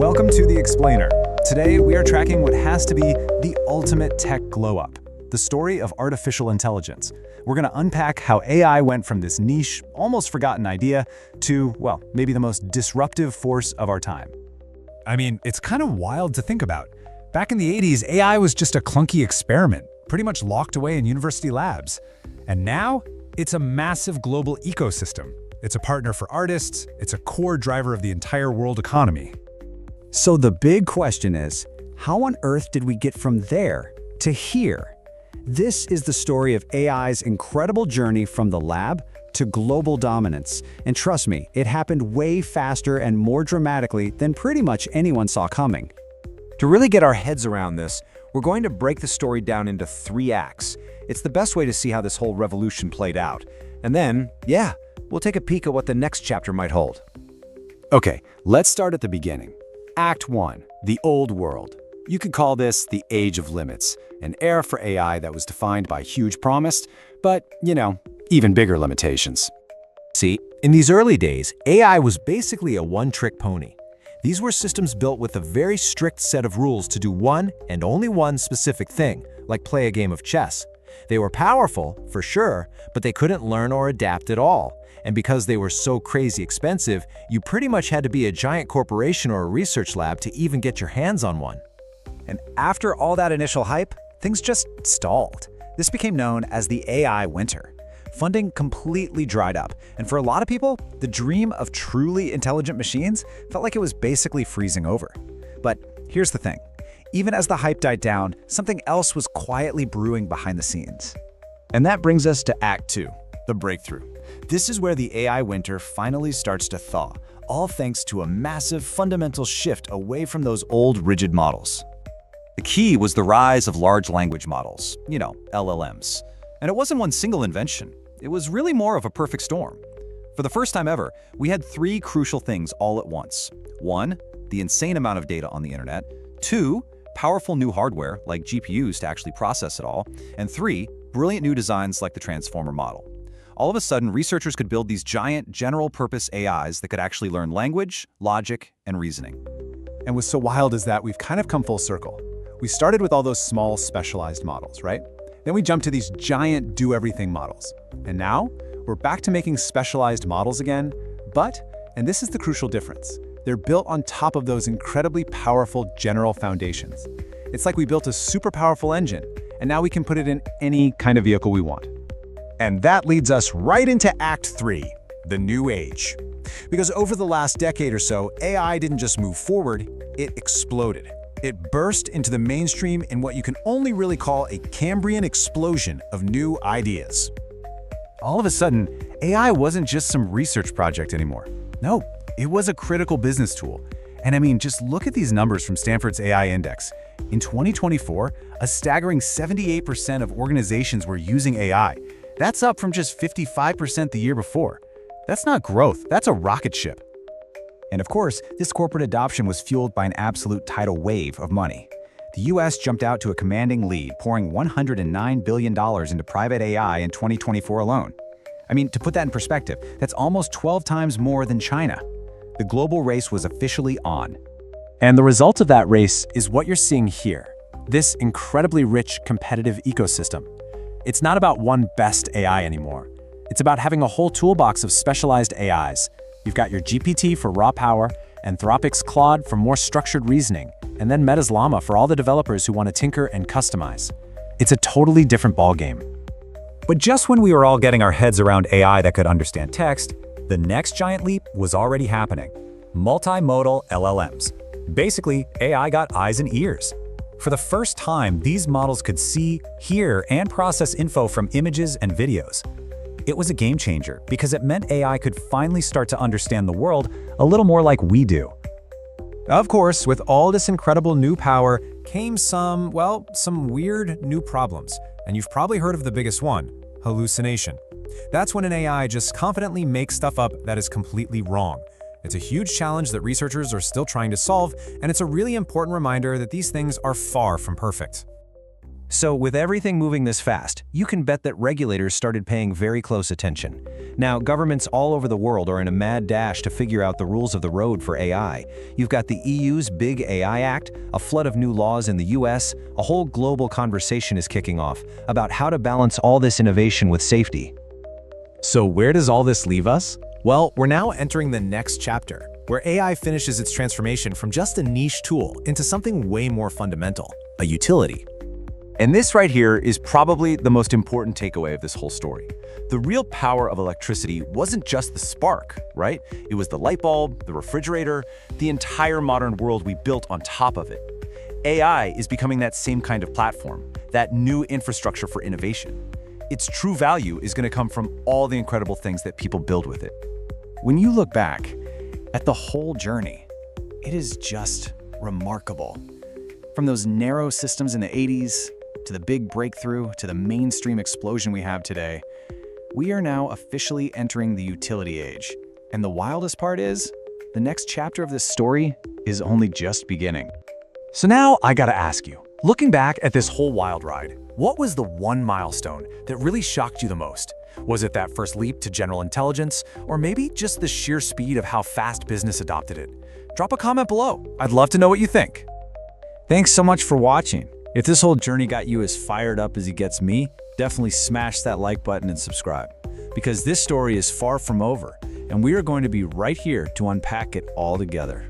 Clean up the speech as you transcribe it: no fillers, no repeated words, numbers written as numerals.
Welcome to The Explainer. Today, we are tracking what has to be the ultimate tech glow-up, the story of artificial intelligence. We're going to unpack how AI went from this niche, almost forgotten idea to, well, maybe the most disruptive force of our time. I mean, it's kind of wild to think about. Back in the 80s, AI was just a clunky experiment, pretty much locked away in university labs. And now, it's a massive global ecosystem. It's a partner for artists, it's a core driver of the entire world economy. So the big question is, how on earth did we get from there to here? This is the story of AI's incredible journey from the lab to global dominance. And trust me, it happened way faster and more dramatically than pretty much anyone saw coming. To really get our heads around this, we're going to break the story down into 3 acts. It's the best way to see how this whole revolution played out. And then, we'll take a peek at what the next chapter might hold. Okay, let's start at the beginning. Act 1, the old world. You could call this the age of limits, an era for AI that was defined by huge promise, but, even bigger limitations. See, in these early days, AI was basically a one-trick pony. These were systems built with a very strict set of rules to do one and only one specific thing, like play a game of chess. They were powerful, for sure, but they couldn't learn or adapt at all. And because they were so crazy expensive, you pretty much had to be a giant corporation or a research lab to even get your hands on one. And after all that initial hype, things just stalled. This became known as the AI winter. Funding completely dried up, and for a lot of people, the dream of truly intelligent machines felt like it was basically freezing over. But here's the thing. Even as the hype died down, something else was quietly brewing behind the scenes. And that brings us to Act 2, the breakthrough. This is where the AI winter finally starts to thaw, all thanks to a massive fundamental shift away from those old rigid models. The key was the rise of large language models, LLMs. And it wasn't one single invention. It was really more of a perfect storm. For the first time ever, we had 3 crucial things all at once. 1, the insane amount of data on the internet. 2, powerful new hardware, like GPUs to actually process it all. And 3, brilliant new designs like the transformer model. All of a sudden, researchers could build these giant general-purpose AIs that could actually learn language, logic, and reasoning. And what's so wild is that we've kind of come full circle. We started with all those small, specialized models, right? Then we jumped to these giant do-everything models. And now, we're back to making specialized models again, but, and this is the crucial difference, they're built on top of those incredibly powerful general foundations. It's like we built a super powerful engine, and now we can put it in any kind of vehicle we want. And that leads us right into Act 3, the new age. Because over the last decade or so, AI didn't just move forward, it exploded. It burst into the mainstream in what you can only really call a Cambrian explosion of new ideas. All of a sudden, AI wasn't just some research project anymore. No, it was a critical business tool. And I mean, just look at these numbers from Stanford's AI Index. In 2024, a staggering 78% of organizations were using AI. That's up from just 55% the year before. That's not growth, that's a rocket ship. And of course, this corporate adoption was fueled by an absolute tidal wave of money. The US jumped out to a commanding lead, pouring $109 billion into private AI in 2024 alone. I mean, to put that in perspective, that's almost 12 times more than China. The global race was officially on. And the result of that race is what you're seeing here, this incredibly rich, competitive ecosystem. It's not about one best AI anymore. It's about having a whole toolbox of specialized AIs. You've got your GPT for raw power, Anthropic's Claude for more structured reasoning, and then Meta's Llama for all the developers who want to tinker and customize. It's a totally different ballgame. But just when we were all getting our heads around AI that could understand text, the next giant leap was already happening. Multimodal LLMs. Basically, AI got eyes and ears. For the first time, these models could see, hear, and process info from images and videos. It was a game changer because it meant AI could finally start to understand the world a little more like we do. Of course, with all this incredible new power came some weird new problems. And you've probably heard of the biggest one, hallucination. That's when an AI just confidently makes stuff up that is completely wrong. It's a huge challenge that researchers are still trying to solve, and it's a really important reminder that these things are far from perfect. So with everything moving this fast, you can bet that regulators started paying very close attention. Now, governments all over the world are in a mad dash to figure out the rules of the road for AI. You've got the EU's Big AI Act, a flood of new laws in the US, a whole global conversation is kicking off about how to balance all this innovation with safety. So where does all this leave us? Well, we're now entering the next chapter, where AI finishes its transformation from just a niche tool into something way more fundamental, a utility. And this right here is probably the most important takeaway of this whole story. The real power of electricity wasn't just the spark, right? It was the light bulb, the refrigerator, the entire modern world we built on top of it. AI is becoming that same kind of platform, that new infrastructure for innovation. Its true value is going to come from all the incredible things that people build with it. When you look back at the whole journey, it is just remarkable. From those narrow systems in the 80s, to the big breakthrough, to the mainstream explosion we have today, we are now officially entering the utility age. And the wildest part is, the next chapter of this story is only just beginning. So now I gotta ask you, looking back at this whole wild ride, what was the one milestone that really shocked you the most? Was it that first leap to general intelligence, or maybe just the sheer speed of how fast business adopted it? Drop a comment below. I'd love to know what you think. Thanks so much for watching. If this whole journey got you as fired up as it gets me, definitely smash that like button and subscribe. Because this story is far from over, and we are going to be right here to unpack it all together.